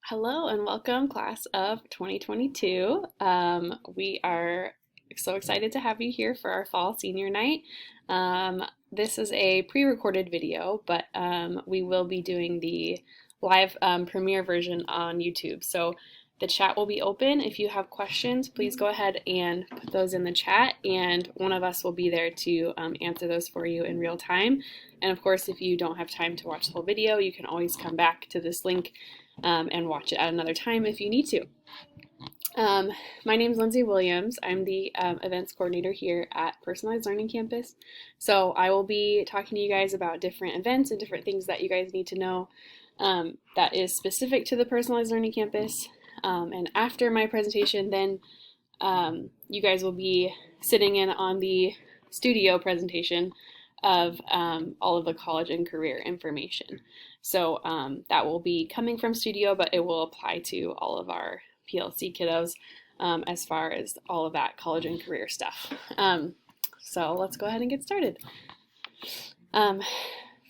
Hello and welcome, class of 2022. We are so excited to have you here for our fall senior night. This is a pre-recorded video, but we will be doing the live premiere version on YouTube. So the chat will be open. If you have questions, please go ahead and put those in the chat, and one of us will be there to answer those for you in real time. And of course, if you don't have time to watch the whole video, you can always come back to this link and watch it at another time if you need to. My name is Lindsay Williams. I'm the events coordinator here at Personalized Learning Campus. So I will be talking to you guys about different events and different things that you guys need to know that is specific to the Personalized Learning Campus. And after my presentation, then you guys will be sitting in on the studio presentation of all of the college and career information. So that will be coming from studio, but it will apply to all of our PLC kiddos as far as all of that college and career stuff. So let's go ahead and get started.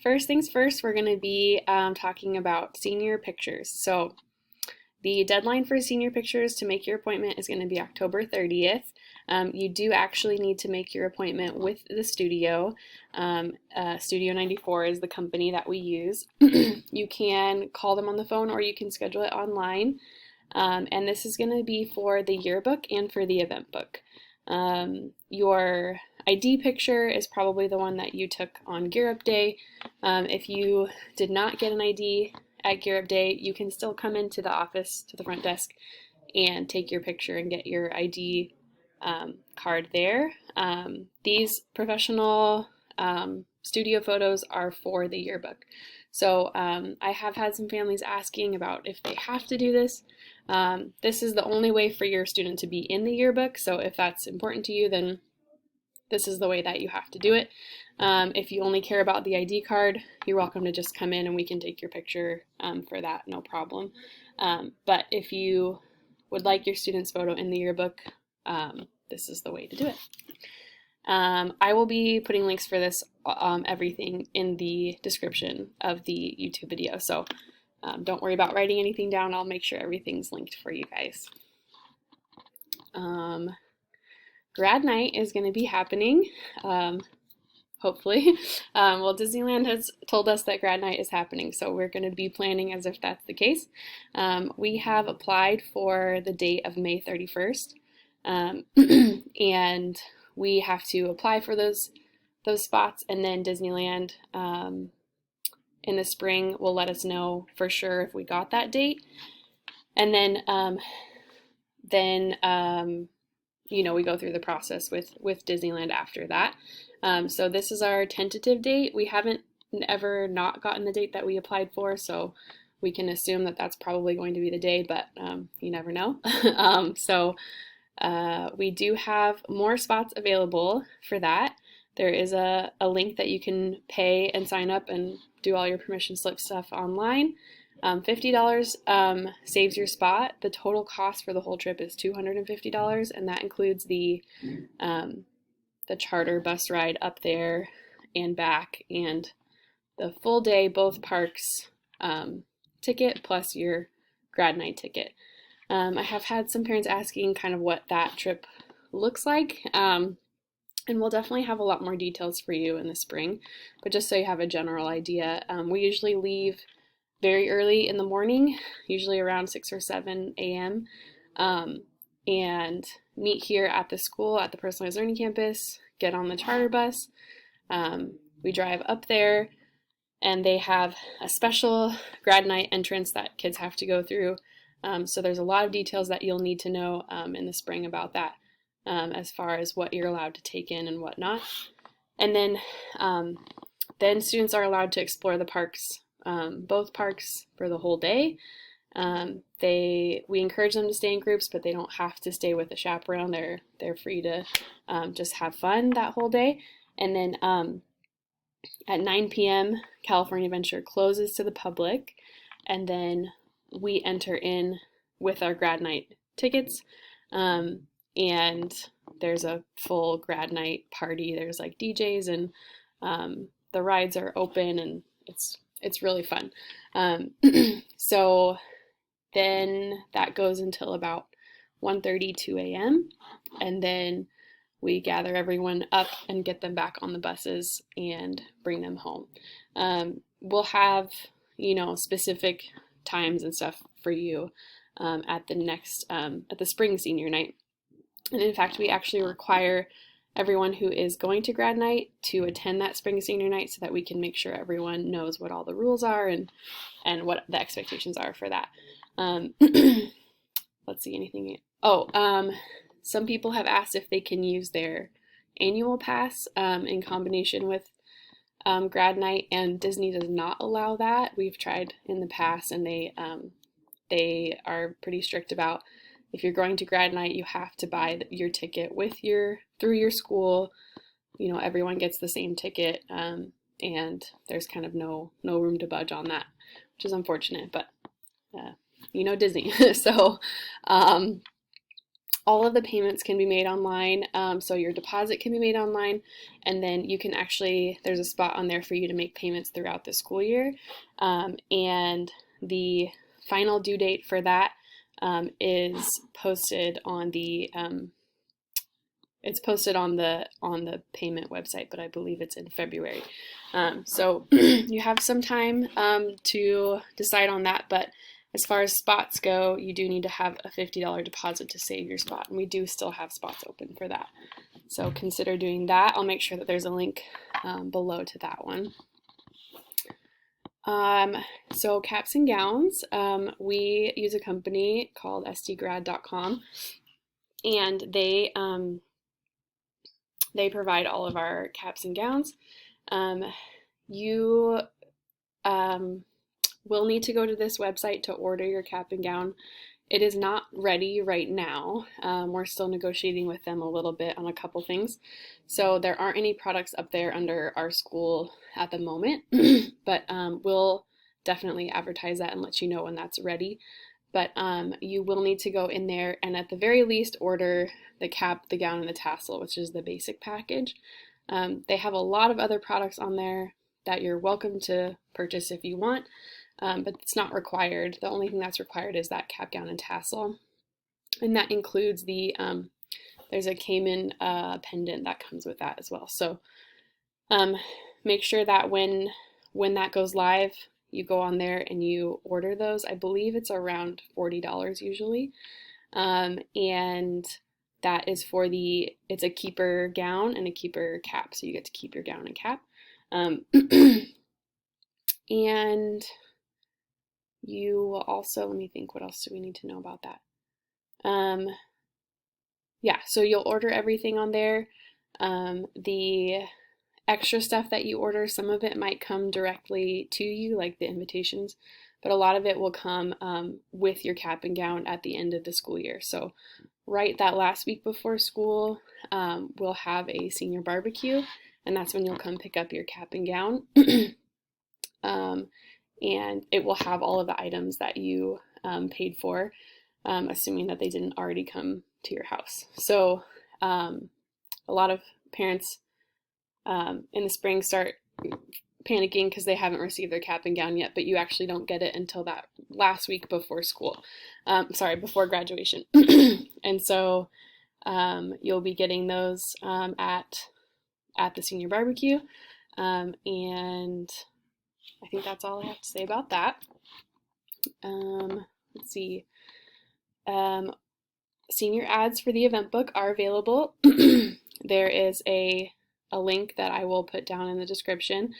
First things first, we're going to be talking about senior pictures. So the deadline for senior pictures to make your appointment is going to be October 30th. You do actually need to make your appointment with the studio. Studio 94 is the company that we use. You can call them on the phone or you can schedule it online. And this is going to be for the yearbook and for the event book. Your ID picture is probably the one that you took on Gear Up Day. If you did not get an ID at Gear Up Day, you can still come into the office to the front desk and take your picture and get your ID card there. These professional studio photos are for the yearbook. So I have had some families asking about if they have to do this. This is the only way for your student to be in the yearbook. So if that's important to you, then this is the way that you have to do it. If you only care about the ID card, you're welcome to just come in and we can take your picture for that, no problem. But if you would like your student's photo in the yearbook, this is the way to do it. I will be putting links for this, everything in the description of the YouTube video. So don't worry about writing anything down. I'll make sure everything's linked for you guys. Grad night is going to be happening, hopefully. Well, Disneyland has told us that grad night is happening, so we're going to be planning as if that's the case. We have applied for the date of May 31st, and we have to apply for those spots, and then Disneyland in the spring will let us know for sure if we got that date. And then you know, we go through the process with Disneyland after that. So this is our tentative date. We haven't ever not gotten the date that we applied for, so we can assume that that's probably going to be the day, but you never know. We do have more spots available for that. There is a link that you can pay and sign up and do all your permission slip stuff online. $50 saves your spot. The total cost for the whole trip is $250, and that includes the charter bus ride up there and back, and the full day, both parks ticket plus your grad night ticket. I have had some parents asking kind of what that trip looks like, and we'll definitely have a lot more details for you in the spring, but just so you have a general idea, we usually leave very early in the morning, usually around 6 or 7 a.m., and meet here at the school at the Personalized Learning Campus, get on the charter bus. We drive up there, and they have a special grad night entrance that kids have to go through. So there's a lot of details that you'll need to know in the spring about that, as far as what you're allowed to take in and whatnot. And then students are allowed to explore the parks, both parks, for the whole day. We encourage them to stay in groups, but they don't have to stay with a chaperone. They're free to just have fun that whole day. And then at 9 p.m., California Adventure closes to the public, and then we enter in with our grad night tickets, and there's a full grad night party. There's like DJs, and the rides are open, and it's really fun. So Then that goes until about 1:30, 2 a.m. And then we gather everyone up and get them back on the buses and bring them home. We'll have, specific times and stuff for you at the spring senior night. And in fact, we actually require everyone who is going to grad night to attend that spring senior night so that we can make sure everyone knows what all the rules are and what the expectations are for that. Let's see, anything. Some people have asked if they can use their annual pass in combination with grad night, and Disney does not allow that. We've tried in the past, and they are pretty strict about if you're going to grad night, you have to buy your ticket through your school. Everyone gets the same ticket, and there's kind of no room to budge on that, which is unfortunate, but Disney. So all of the payments can be made online. So your deposit can be made online, and then you can there's a spot on there for you to make payments throughout the school year. And the final due date for that is posted on the payment website, but I believe it's in February. So you have some time to decide on that, but as far as spots go, you do need to have a $50 deposit to save your spot, and we do still have spots open for that. So consider doing that. I'll make sure that there's a link below to that one. So caps and gowns, we use a company called stgrad.com, and they provide all of our caps and gowns. You will need to go to this website to order your cap and gown. It is not ready right now. We're still negotiating with them a little bit on a couple things. So there aren't any products up there under our school at the moment, but we'll definitely advertise that and let you know when that's ready. But you will need to go in there and at the very least order the cap, the gown, and the tassel, which is the basic package. They have a lot of other products on there that you're welcome to purchase if you want, but it's not required. The only thing that's required is that cap, gown, and tassel. And that includes there's a Cayman pendant that comes with that as well. So make sure that when that goes live, you go on there and you order those. I believe it's around $40 usually. And that is it's a keeper gown and a keeper cap. So you get to keep your gown and cap. And you will also, let me think, what else do we need to know about that? Yeah, so you'll order everything on there. The extra stuff that you order, some of it might come directly to you, like the invitations, but a lot of it will come with your cap and gown at the end of the school year. So right that last week before school, we'll have a senior barbecue, and that's when you'll come pick up your cap and gown. And it will have all of the items that you paid for, assuming that they didn't already come to your house. So a lot of parents in the spring start panicking because they haven't received their cap and gown yet, but you actually don't get it until that last week before school. Before graduation. And so you'll be getting those at the senior barbecue. And I think that's all I have to say about that. Let's see. Senior ads for the event book are available. There is a link that I will put down in the description,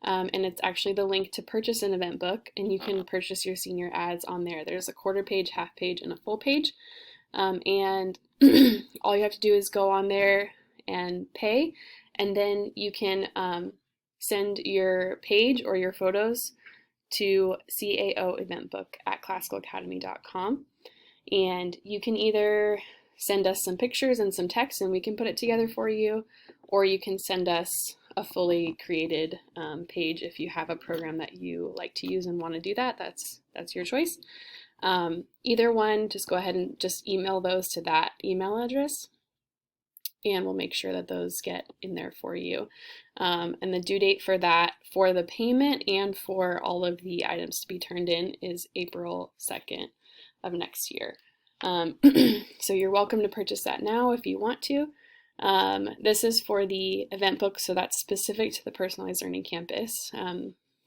and it's actually the link to purchase an event book, and you can purchase your senior ads on there. There's a quarter page, half page, and a full page, and all you have to do is go on there and pay, and then you can send your page or your photos to caoeventbook@classicalacademy.com, and you can either send us some pictures and some text and we can put it together for you, or you can send us a fully created page if you have a program that you like to use and want to do that. That's your choice. Either one, just go ahead and just email those to that email address, and we'll make sure that those get in there for you. And the due date for that, for the payment and for all of the items to be turned in, is April 2nd. of next year. So you're welcome to purchase that now if you want to. This is for the event book, so that's specific to the Personalized Learning Campus.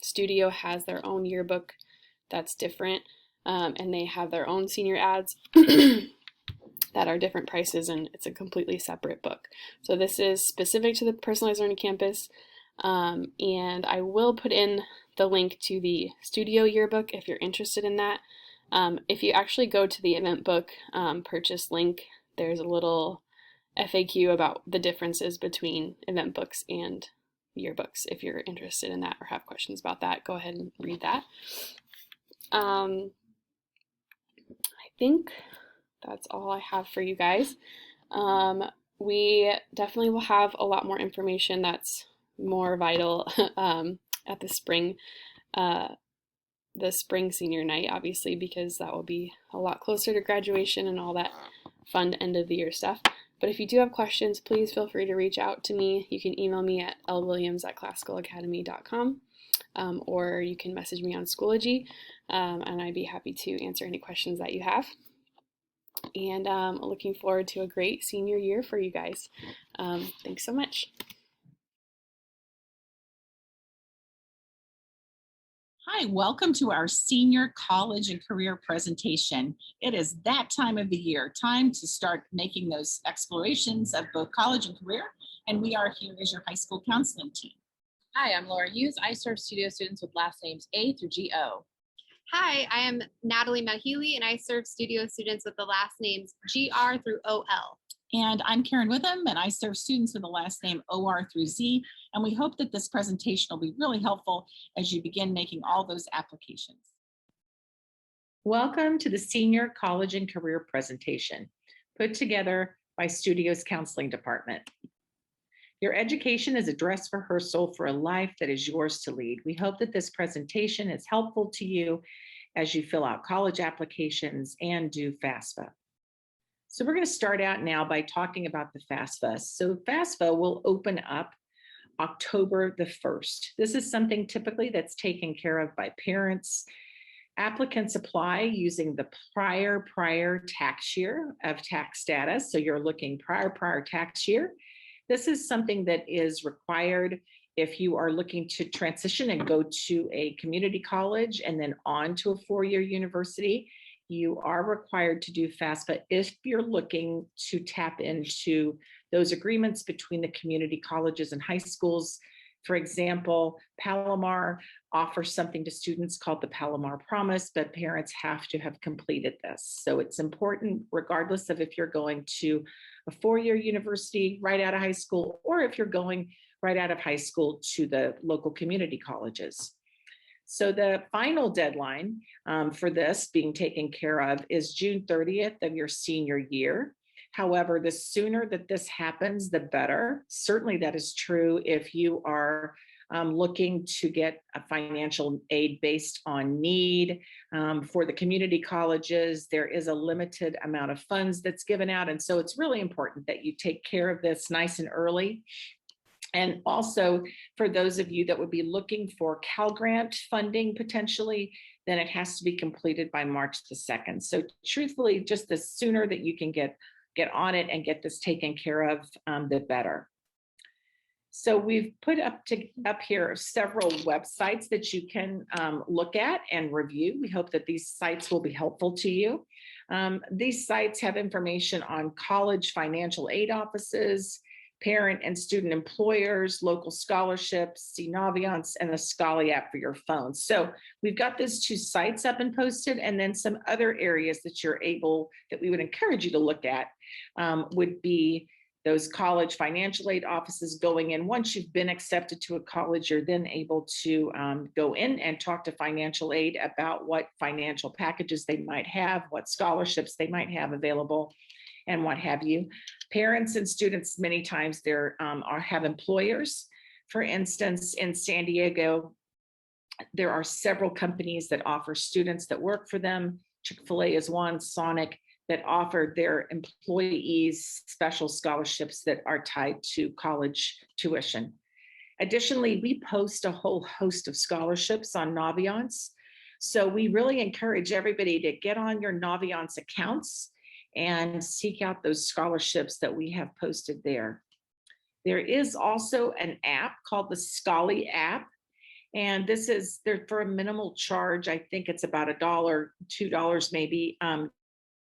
Studio has their own yearbook that's different, and they have their own senior ads that are different prices, and it's a completely separate book. So this is specific to the Personalized Learning Campus, and I will put in the link to the Studio yearbook if you're interested in that. If you actually go to the event book purchase link, there's a little FAQ about the differences between event books and yearbooks. If you're interested in that or have questions about that, go ahead and read that. I think that's all I have for you guys. We definitely will have a lot more information that's more vital at the spring senior night, obviously, because that will be a lot closer to graduation and all that fun end of the year stuff. But if you do have questions, please feel free to reach out to me. You can email me at lwilliams@classicalacademy.com, or you can message me on Schoology, and I'd be happy to answer any questions that you have. And looking forward to a great senior year for you guys. Thanks so much. Hi, welcome to our senior college and career presentation. It is that time of the year, time to start making those explorations of both college and career, and we are here as your high school counseling team. Hi, I'm Laura Hughes. I serve studio students with last names A through GO. Hi, I am Natalie Mahili, and I serve studio students with the last names GR through OL. And I'm Karen Witham, and I serve students with the last name OR through Z. And we hope that this presentation will be really helpful as you begin making all those applications. Welcome to the Senior College and Career presentation, put together by Studio's Counseling Department. Your education is a dress rehearsal for a life that is yours to lead. We hope that this presentation is helpful to you as you fill out college applications and do FAFSA. So we're going to start out now by talking about the FAFSA. So FAFSA will open up October the 1st. This is something typically that's taken care of by parents. Applicants apply using the prior tax year of tax status. So you're looking prior tax year. This is something that is required if you are looking to transition and go to a community college and then on to a four-year university. You are required to do FAFSA if you're looking to tap into those agreements between the community colleges and high schools. For example, PALOMAR offers something to students called the PALOMAR Promise, but parents have to have completed this. So it's important, regardless of if you're going to a four-year university right out of high school, or if you're going right out of high school to the local community colleges. So the final deadline for this being taken care of is June 30th of your senior year. However, the sooner that this happens, the better. Certainly that is true if you are looking to get a financial aid based on need. For the community colleges, there is a limited amount of funds that's given out. And so it's really important that you take care of this nice and early. And also for those of you that would be looking for Cal Grant funding potentially, then it has to be completed by March the 2nd. So truthfully, just the sooner that you can get on it and get this taken care of, the better. So we've put up here several websites that you can look at and review. We hope that these sites will be helpful to you. These sites have information on college financial aid offices, parent and student employers, local scholarships, see Naviance, and the Scholly app for your phone. So we've got those two sites up and posted, and then some other areas that that we would encourage you to look at would be those college financial aid offices going in. Once you've been accepted to a college, you're then able to go in and talk to financial aid about what financial packages they might have, what scholarships they might have available, and what have you. Parents and students, many times have employers. For instance, in San Diego, there are several companies that offer students that work for them. Chick-fil-A is one, Sonic, that offer their employees special scholarships that are tied to college tuition. Additionally, we post a whole host of scholarships on Naviance. So we really encourage everybody to get on your Naviance accounts and seek out those scholarships that we have posted there. There is also an app called the Scholly app. And this is there for a minimal charge. I think it's about $1, $2 maybe.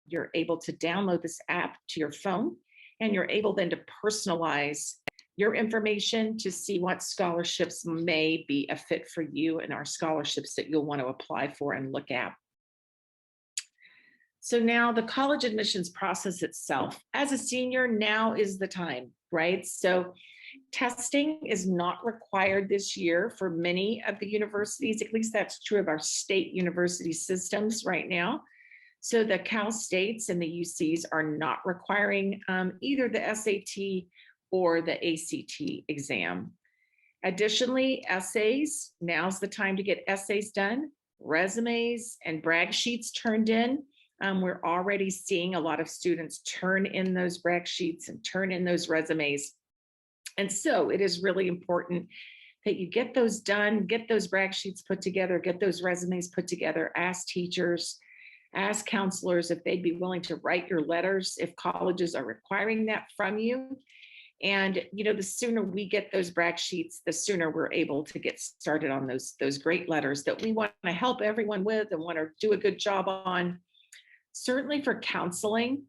You're able to download this app to your phone, and you're able then to personalize your information to see what scholarships may be a fit for you and our scholarships that you'll want to apply for and look at. So now the college admissions process itself, as a senior, now is the time, right? So testing is not required this year for many of the universities, at least that's true of our state university systems right now. So the Cal States and the UCs are not requiring either the SAT or the ACT exam. Additionally, essays, now's the time to get essays done, resumes and brag sheets turned in. We're already seeing a lot of students turn in those brag sheets and turn in those resumes. And so it is really important that you get those done, get those brag sheets put together, get those resumes put together, ask teachers, ask counselors if they'd be willing to write your letters if colleges are requiring that from you. And the sooner we get those brag sheets, the sooner we're able to get started on those great letters that we want to help everyone with and want to do a good job on. Certainly for counseling,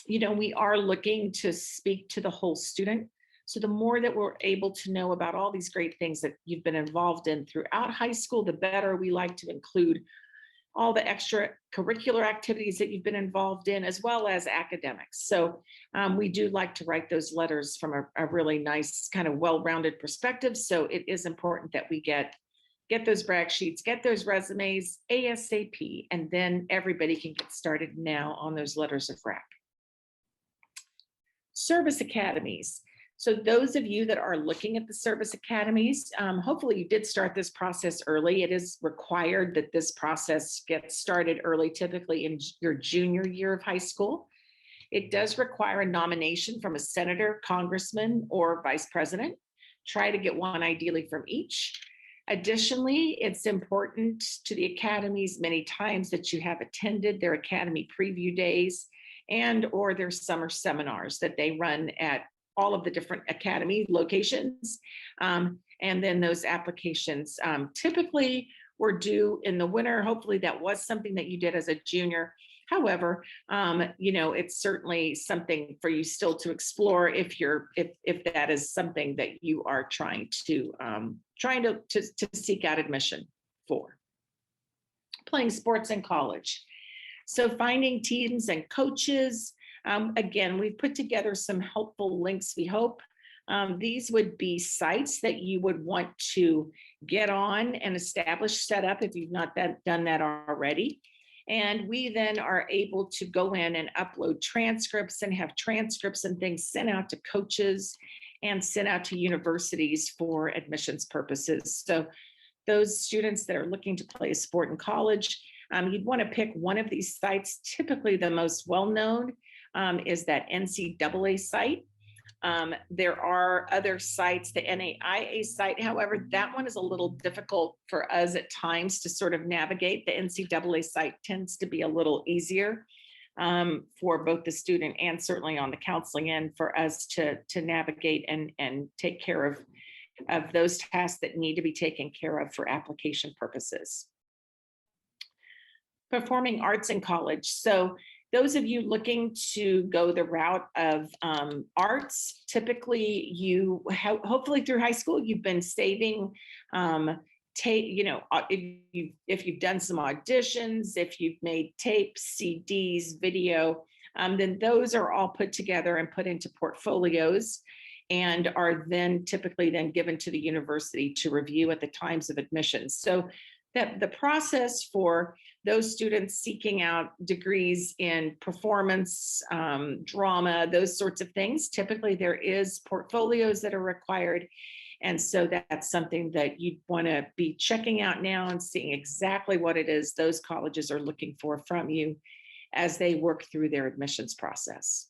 we are looking to speak to the whole student. So the more that we're able to know about all these great things that you've been involved in throughout high school, the better. We like to include all the extracurricular activities that you've been involved in, as well as academics. So we do like to write those letters from a really nice kind of well-rounded perspective. So it is important that we get those brag sheets, get those resumes ASAP, and then everybody can get started now on those letters of rec. Service academies. So those of you that are looking at the service academies, hopefully you did start this process early. It is required that this process gets started early, typically in your junior year of high school. It does require a nomination from a senator, congressman, or vice president. Try to get one ideally from each. Additionally, it's important to the academies many times that you have attended their academy preview days and or their summer seminars that they run at all of the different academy locations. And then those applications typically were due in the winter. Hopefully that was something that you did as a junior. However, it's certainly something for you still to explore if that is something that you are trying to seek out admission for. Playing sports in college. So finding teams and coaches. Again, we've put together some helpful links, we hope. These would be sites that you would want to get on and establish, set up if you've not done that already. And we then are able to go in and upload transcripts and have transcripts and things sent out to coaches and sent out to universities for admissions purposes. So those students that are looking to play a sport in college, you'd want to pick one of these sites. Typically the most well-known is that NCAA site. There are other sites, the NAIA site. However, that one is a little difficult for us at times to sort of navigate. The NCAA site tends to be a little easier for both the student and certainly on the counseling end for us to navigate and take care of those tasks that need to be taken care of for application purposes. Performing arts in college. So those of you looking to go the route of arts, typically you hopefully through high school, you've been saving, if you've done some auditions, if you've made tapes, CDs, video, then those are all put together and put into portfolios and are then typically then given to the university to review at the times of admissions. So that the process for those students seeking out degrees in performance, drama, those sorts of things, typically there is portfolios that are required. And so that's something that you'd want to be checking out now and seeing exactly what it is those colleges are looking for from you as they work through their admissions process.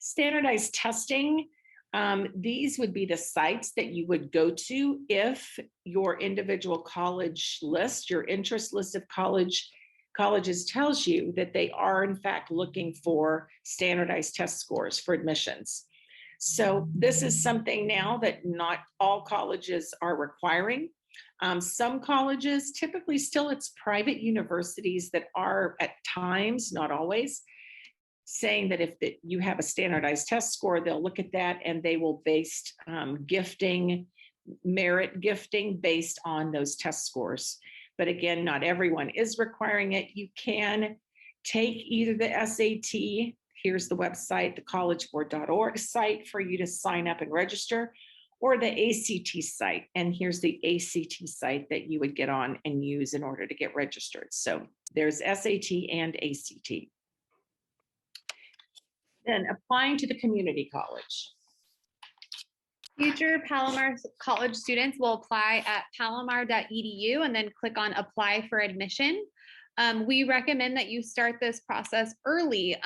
Standardized testing. These would be the sites that you would go to if your individual college list, your interest list of colleges tells you that they are in fact looking for standardized test scores for admissions. So this is something now that not all colleges are requiring. Some colleges, typically still it's private universities that are at times, not always, saying that if you have a standardized test score, they'll look at that and they will base merit gifting based on those test scores. But again, not everyone is requiring it. You can take either the SAT, here's the website, the collegeboard.org site for you to sign up and register, or the ACT site. And here's the ACT site that you would get on and use in order to get registered. So there's SAT and ACT. Then applying to the community college. Future Palomar College students will apply at palomar.edu and then click on apply for admission. We recommend that you start this process early.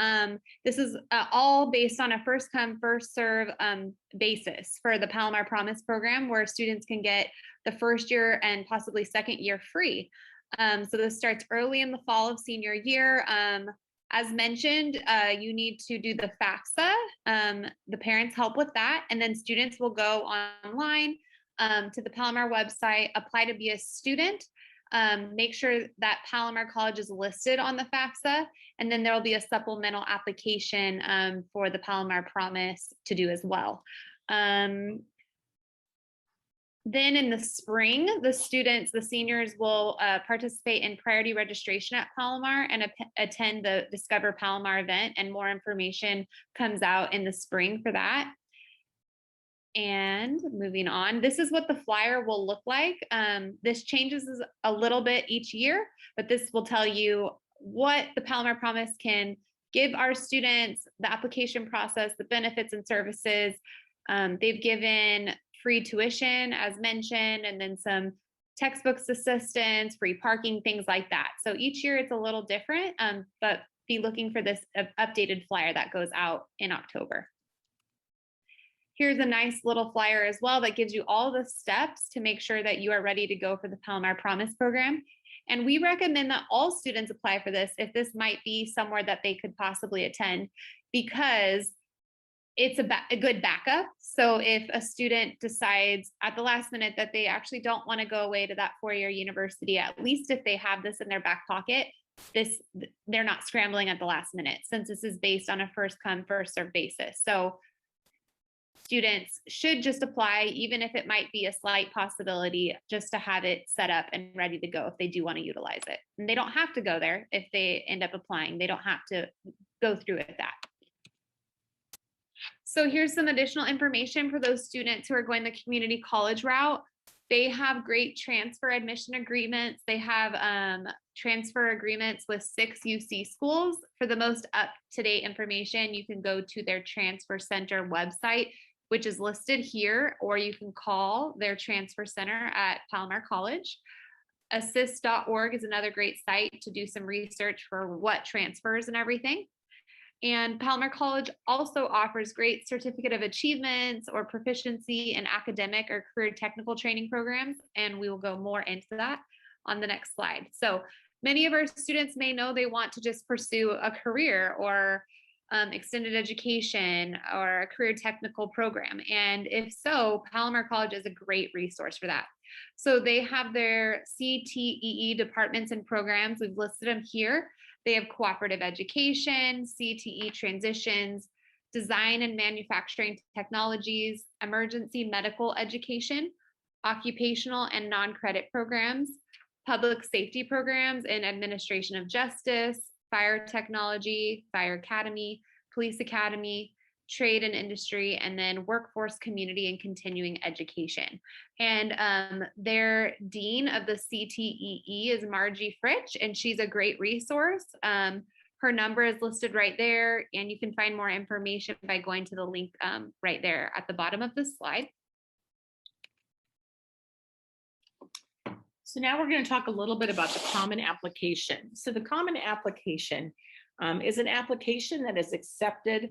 This is all based on a first come, first serve basis for the Palomar Promise program, where students can get the first year and possibly second year free. So this starts early in the fall of senior year. As mentioned, you need to do the FAFSA. The parents help with that, and then students will go online to the Palomar website, apply to be a student, make sure that Palomar College is listed on the FAFSA, and then there will be a supplemental application for the Palomar Promise to do as well. Then in the spring, the seniors will participate in priority registration at Palomar and attend the Discover Palomar event, and more information comes out in the spring for that. And moving on, this is what the flyer will look like. This changes a little bit each year, but this will tell you what the Palomar Promise can give our students, the application process, the benefits and services. They've given free tuition, as mentioned, and then some textbooks assistance, free parking, things like that. So each year it's a little different, but be looking for this updated flyer that goes out in October. Here's a nice little flyer as well that gives you all the steps to make sure that you are ready to go for the Palomar Promise program. And we recommend that all students apply for this if this might be somewhere that they could possibly attend, because it's a good backup. So if a student decides at the last minute that they actually don't want to go away to that four-year university, at least if they have this in their back pocket, they're not scrambling at the last minute, since this is based on a first come, first serve basis. So students should just apply, even if it might be a slight possibility, just to have it set up and ready to go if they do want to utilize it. And they don't have to go there if they end up applying. They don't have to go through with that. So here's some additional information for those students who are going the community college route. They have great transfer admission agreements. They have transfer agreements with 6 UC schools. For the most up-to-date information, you can go to their transfer center website, which is listed here, or you can call their transfer center at Palomar College. Assist.org is another great site to do some research for what transfers and everything. And Palomar College also offers great certificate of achievements or proficiency in academic or career technical training programs, and we will go more into that on the next slide. So many of our students may know they want to just pursue a career or extended education or a career technical program. And if so, Palomar College is a great resource for that. So they have their CTEE departments and programs. We've listed them here. They have cooperative education, CTE transitions, design and manufacturing technologies, emergency medical education, occupational and non-credit programs, public safety programs in administration of justice, fire technology, fire academy, police academy, trade and industry, and then workforce, community, and continuing education. And their dean of the CTEE is Margie Fritsch, and she's a great resource. Her number is listed right there, and you can find more information by going to the link right there at the bottom of this slide. So now we're going to talk a little bit about the common application. So the common application is an application that is accepted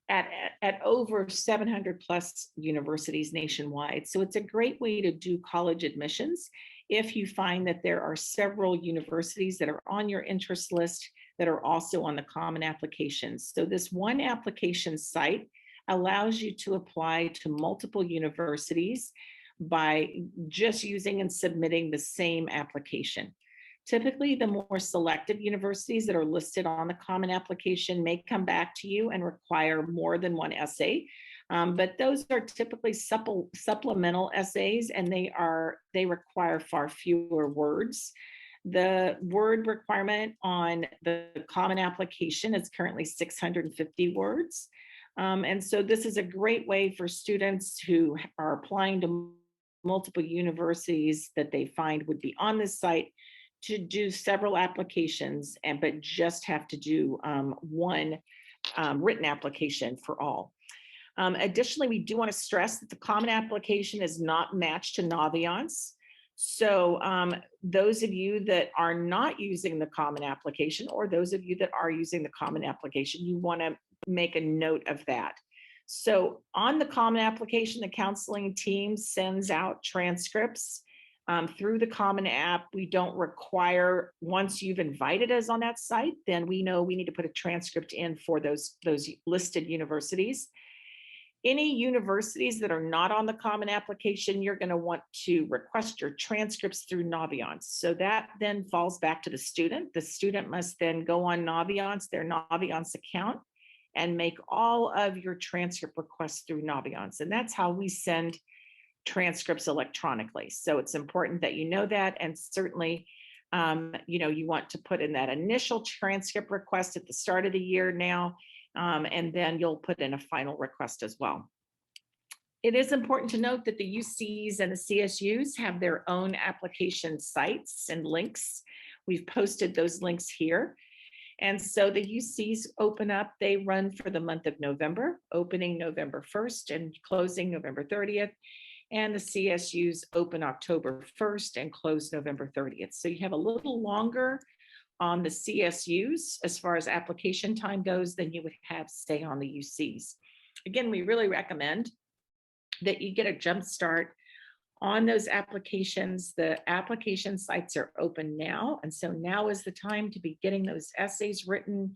at over 700 plus universities nationwide. So it's a great way to do college admissions if you find that there are several universities that are on your interest list that are also on the common applications. So this one application site allows you to apply to multiple universities by just using and submitting the same application. Typically, the more selective universities that are listed on the common application may come back to you and require more than one essay. But those are typically supplemental essays, and they require far fewer words. The word requirement on the common application is currently 650 words. And so this is a great way for students who are applying to multiple universities that they find would be on this site to do several applications, but just have to do one written application for all. Additionally, we do want to stress that the common application is not matched to Naviance. So those of you that are not using the common application, or those of you that are using the common application, you want to make a note of that. So on the common application, the counseling team sends out transcripts through the common app. We don't require, once you've invited us on that site, then we know we need to put a transcript in for those listed universities. Any universities that are not on the common application, you're going to want to request your transcripts through Naviance. So that then falls back to the student. The student must then go on Naviance, their Naviance account, and make all of your transcript requests through Naviance. And that's how we send transcripts electronically. So it's important that you know that, and certainly you want to put in that initial transcript request at the start of the year now, and then you'll put in a final request as well. It is important to note that the UCs and the CSUs have their own application sites and links. We've posted those links here. And so the UCs open up, they run for the month of November, opening November 1st and closing November 30th. And the CSUs open October 1st and close November 30th. So you have a little longer on the CSUs as far as application time goes than you would have, say, on the UCs. Again, we really recommend that you get a jump start on those applications. The application sites are open now. And so now is the time to be getting those essays written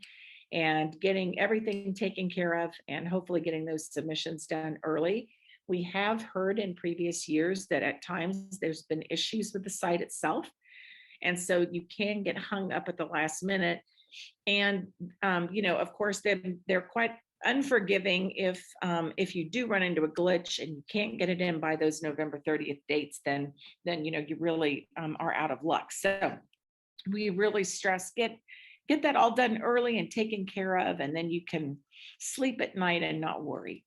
and getting everything taken care of, and hopefully getting those submissions done early. We have heard in previous years that at times there's been issues with the site itself. And so you can get hung up at the last minute. And, of course, they're quite unforgiving if you do run into a glitch and you can't get it in by those November 30th dates, then you really are out of luck. So we really stress get that all done early and taken care of, and then you can sleep at night and not worry.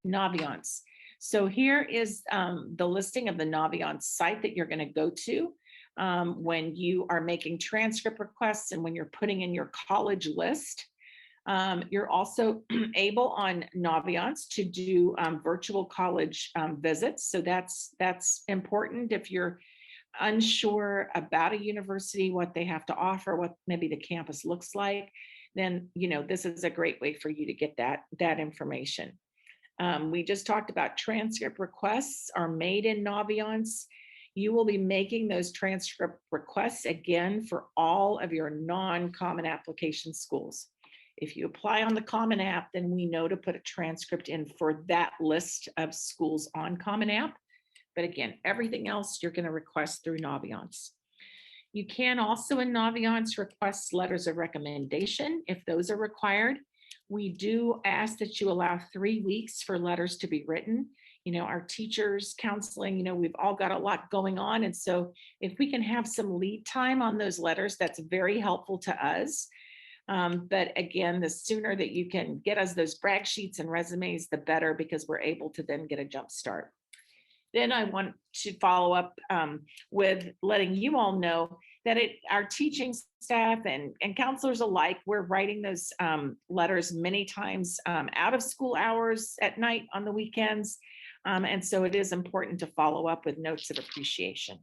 Naviance. So here is the listing of the Naviance site that you're going to go to when you are making transcript requests and when you're putting in your college list. You're also able on Naviance to do virtual college visits. So that's important if you're unsure about a university, what they have to offer, what maybe the campus looks like, then this is a great way for you to get that information. We just talked about transcript requests are made in Naviance. You will be making those transcript requests again for all of your non-common application schools. If you apply on the Common App, then we know to put a transcript in for that list of schools on Common App. But again, everything else you're going to request through Naviance. You can also in Naviance request letters of recommendation if those are required. We do ask that you allow 3 weeks for letters to be written. Our teachers, counseling, we've all got a lot going on. And so if we can have some lead time on those letters, that's very helpful to us. But again, the sooner that you can get us those brag sheets and resumes, the better, because we're able to then get a jump start. Then I want to follow up with letting you all know that our teaching staff and counselors alike, we're writing those letters many times out of school hours at night on the weekends. And so it is important to follow up with notes of appreciation.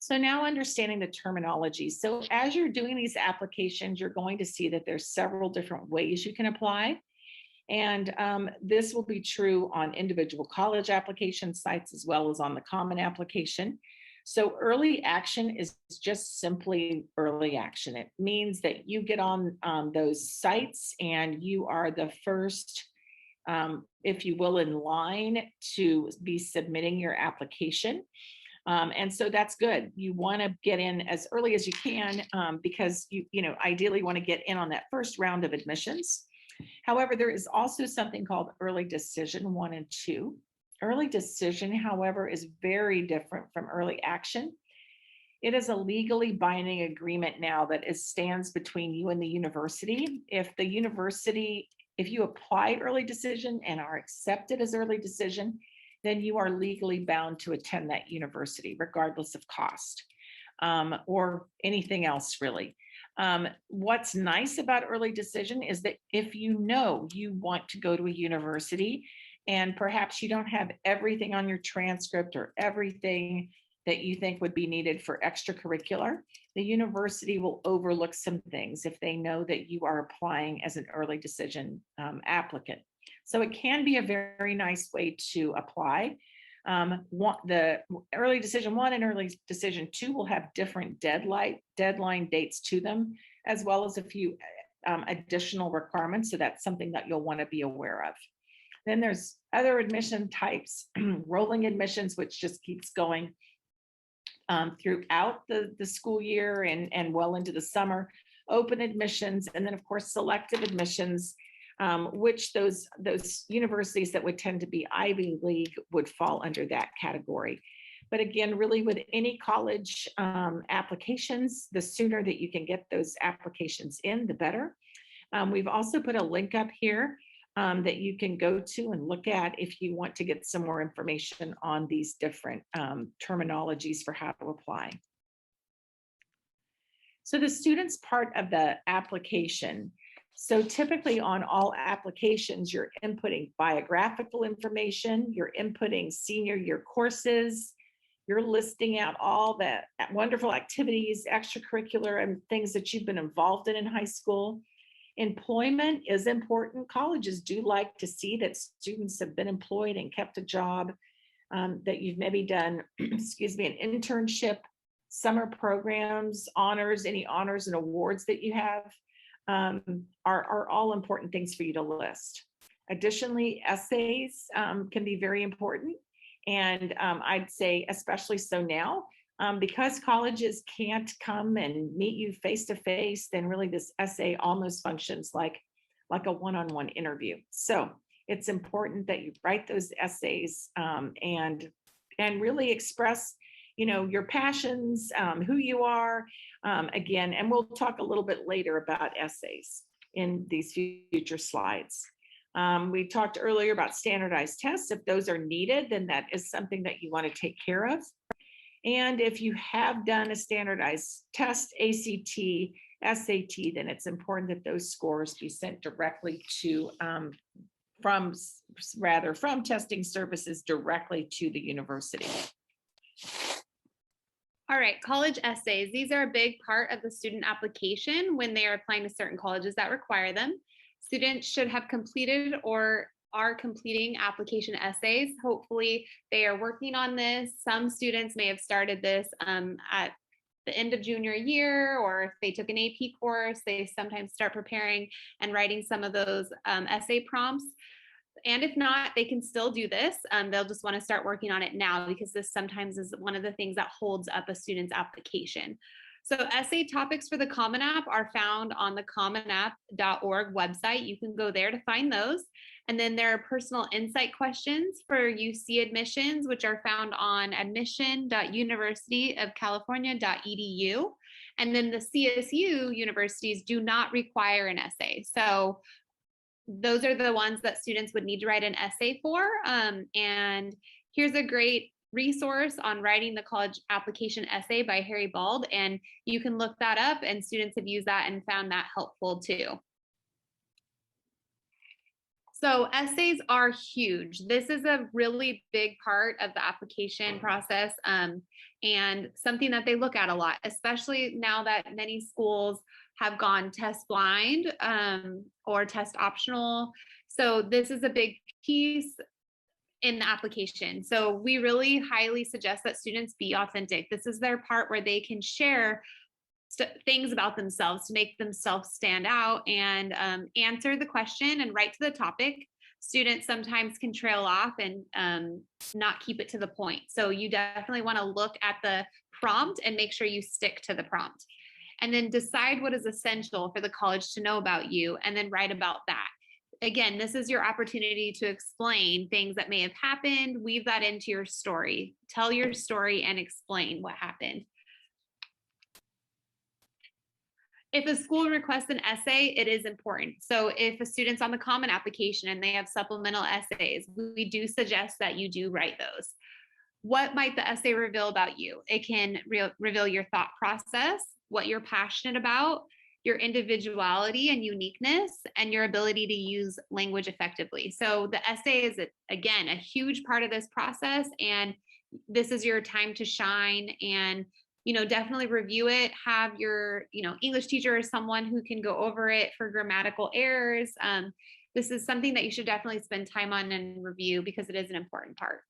So now understanding the terminology. So as you're doing these applications, you're going to see that there's several different ways you can apply. And this will be true on individual college application sites as well as on the common application. So early action is just simply early action. It means that you get on those sites and you are the first, if you will, in line to be submitting your application. And so that's good. You want to get in as early as you can because you know, ideally want to get in on that first round of admissions. However, there is also something called early decision 1 and 2. Early decision, however, is very different from early action. It is a legally binding agreement now that stands between you and the university. If you apply early decision and are accepted as early decision, then you are legally bound to attend that university, regardless of cost or anything else really. What's nice about early decision is that if you know you want to go to a university and perhaps you don't have everything on your transcript or everything that you think would be needed for extracurricular, the university will overlook some things if they know that you are applying as an early decision applicant. So it can be a very nice way to apply. The early decision 1 and early decision 2 will have different deadline dates to them, as well as a few additional requirements. So that's something that you'll want to be aware of. Then there's other admission types, rolling admissions, which just keeps going throughout the school year and well into the summer, open admissions, and then of course selective admissions, which those universities that would tend to be Ivy League would fall under that category. But again, really with any college applications, the sooner that you can get those applications in, the better. We've also put a link up here that you can go to and look at if you want to get some more information on these different terminologies for how to apply. So the students part of the application. So typically on all applications, you're inputting biographical information, you're inputting senior year courses, you're listing out all the wonderful activities, extracurricular and things that you've been involved in high school. Employment is important. Colleges do like to see that students have been employed and kept a job, that you've maybe done, excuse me, an internship, summer programs, honors, any honors and awards that you have. Are all important things for you to list. Additionally, essays can be very important. And I'd say especially so now, because colleges can't come and meet you face to face, then really this essay almost functions like a one-on-one interview. So it's important that you write those essays and really express, you know, your passions, who you are, again, and we'll talk a little bit later about essays in these future slides. We talked earlier about standardized tests. If those are needed, then that is something that you want to take care of. And if you have done a standardized test, ACT, SAT, then it's important that those scores be sent directly to, from testing services directly to the university. All right, college essays. These are a big part of the student application when they are applying to certain colleges that require them. Students should have completed or are completing application essays. Hopefully they are working on this. Some students may have started this at the end of junior year, or if they took an AP course, they sometimes start preparing and writing some of those essay prompts. And if not, they can still do this. They'll just want to start working on it now, because this sometimes is one of the things that holds up a student's application. So essay topics for the Common App are found on the commonapp.org website. You can go there to find those. And then there are personal insight questions for UC admissions, which are found on admission.universityofcalifornia.edu. And then the CSU universities do not require an essay. So those are the ones that students would need to write an essay for. And here's a great resource on writing the college application essay by Harry Bald. And you can look that up, and students have used that and found that helpful too. So essays are huge. This is a really big part of the application process, and something that they look at a lot, especially now that many schools have gone test blind or test optional. So this is a big piece in the application. So we really highly suggest that students be authentic. This is their part where they can share things about themselves to make themselves stand out and answer the question and write to the topic. Students sometimes can trail off and not keep it to the point. So you definitely want to look at the prompt and make sure you stick to the prompt. And then decide what is essential for the college to know about you and then write about that. Again, this is your opportunity to explain things that may have happened, weave that into your story, tell your story and explain what happened. If a school requests an essay, it is important. So if a student's on the Common Application and they have supplemental essays, we do suggest that you do write those. What might the essay reveal about you? It can reveal your thought process, what you're passionate about, your individuality and uniqueness, and your ability to use language effectively. So the essay is, again, a huge part of this process, and this is your time to shine. And definitely review it. Have your English teacher or someone who can go over it for grammatical errors. This is something that you should definitely spend time on and review because it is an important part.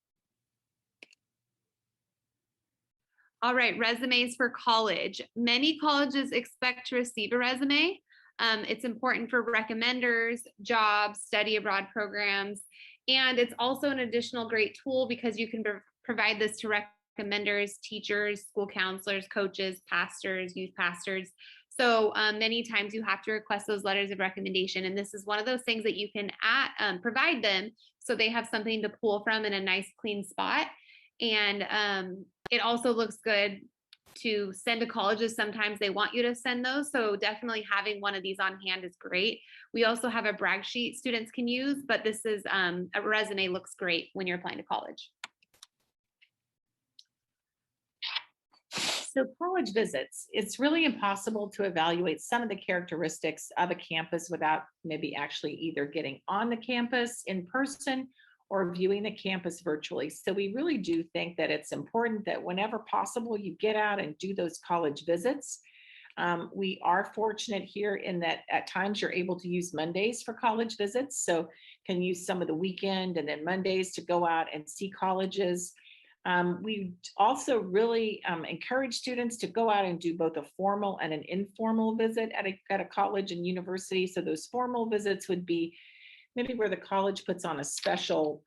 All right, resumes for college. Many colleges expect to receive a resume. It's important for recommenders, jobs, study abroad programs, and it's also an additional great tool because you can provide this to recommenders, teachers, school counselors, coaches, pastors, youth pastors. So many times you have to request those letters of recommendation, and this is one of those things that you can provide them so they have something to pull from in a nice, clean spot. And it also looks good to send to colleges. Sometimes they want you to send those. So definitely having one of these on hand is great. We also have a brag sheet students can use, but this is a resume looks great when you're applying to college. So college visits, it's really impossible to evaluate some of the characteristics of a campus without maybe actually either getting on the campus in person or viewing the campus virtually. So we really do think that it's important that whenever possible, you get out and do those college visits. We are fortunate here in that at times you're able to use Mondays for college visits. So can use some of the weekend and then Mondays to go out and see colleges. We also really encourage students to go out and do both a formal and an informal visit at a college and university. So those formal visits would be maybe where the college puts on a special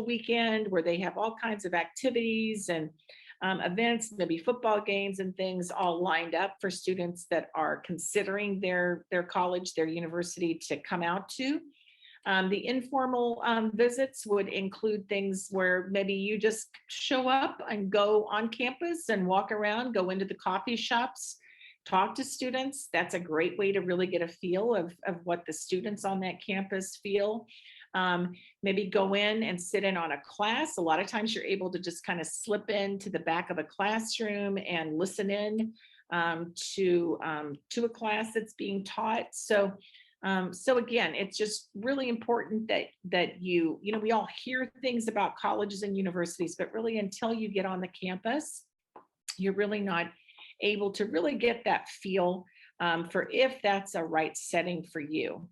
weekend where they have all kinds of activities and events, maybe football games and things all lined up for students that are considering their college, their university to come out to. The informal visits would include things where maybe you just show up and go on campus and walk around, go into the coffee shops, talk to students. That's a great way to really get a feel of what the students on that campus feel. Maybe go in and sit in on a class. A lot of times you're able to just kind of slip into the back of a classroom and listen in to a class that's being taught. So again, it's just really important that we all hear things about colleges and universities, but really until you get on the campus, you're really not able to really get that feel for if that's a right setting for you.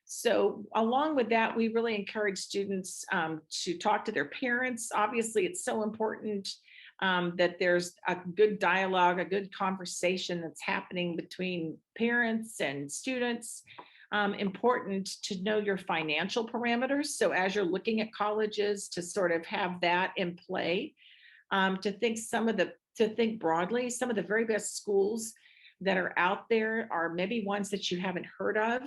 So along with that, we really encourage students to talk to their parents. Obviously, it's so important that there's a good dialogue, a good conversation that's happening between parents and students. Important to know your financial parameters. So as you're looking at colleges, to sort of have that in play, to think broadly. Some of the very best schools that are out there are maybe ones that you haven't heard of.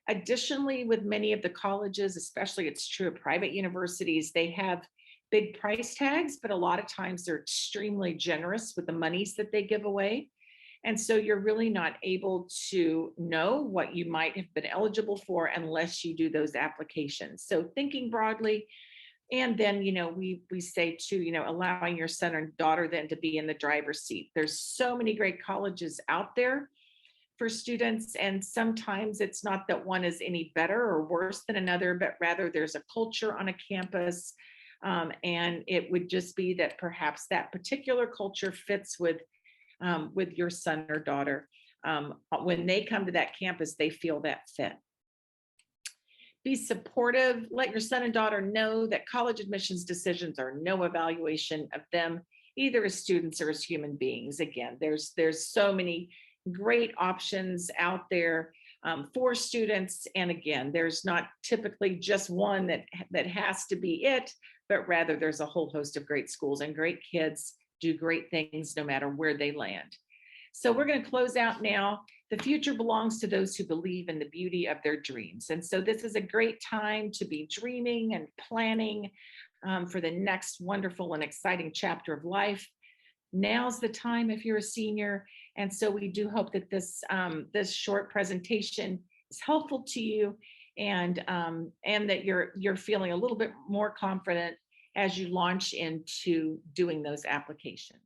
Additionally, with many of the colleges, especially it's true of private universities, they have big price tags, but a lot of times they're extremely generous with the monies that they give away. And so you're really not able to know what you might have been eligible for unless you do those applications. So thinking broadly, and then, we say to, allowing your son or daughter then to be in the driver's seat. There's so many great colleges out there for students. And sometimes it's not that one is any better or worse than another, but rather there's a culture on a campus. And it would just be that perhaps that particular culture fits with your son or daughter. When they come to that campus, they feel that fit. Be supportive. Let your son and daughter know that college admissions decisions are no evaluation of them, either as students or as human beings. Again, there's so many great options out there for students. And again, there's not typically just one that has to be it, but rather there's a whole host of great schools, and great kids do great things no matter where they land. So we're going to close out now. The future belongs to those who believe in the beauty of their dreams. And so this is a great time to be dreaming and planning for the next wonderful and exciting chapter of life. Now's the time if you're a senior. And so we do hope that this short presentation is helpful to you, and that you're feeling a little bit more confident as you launch into doing those applications.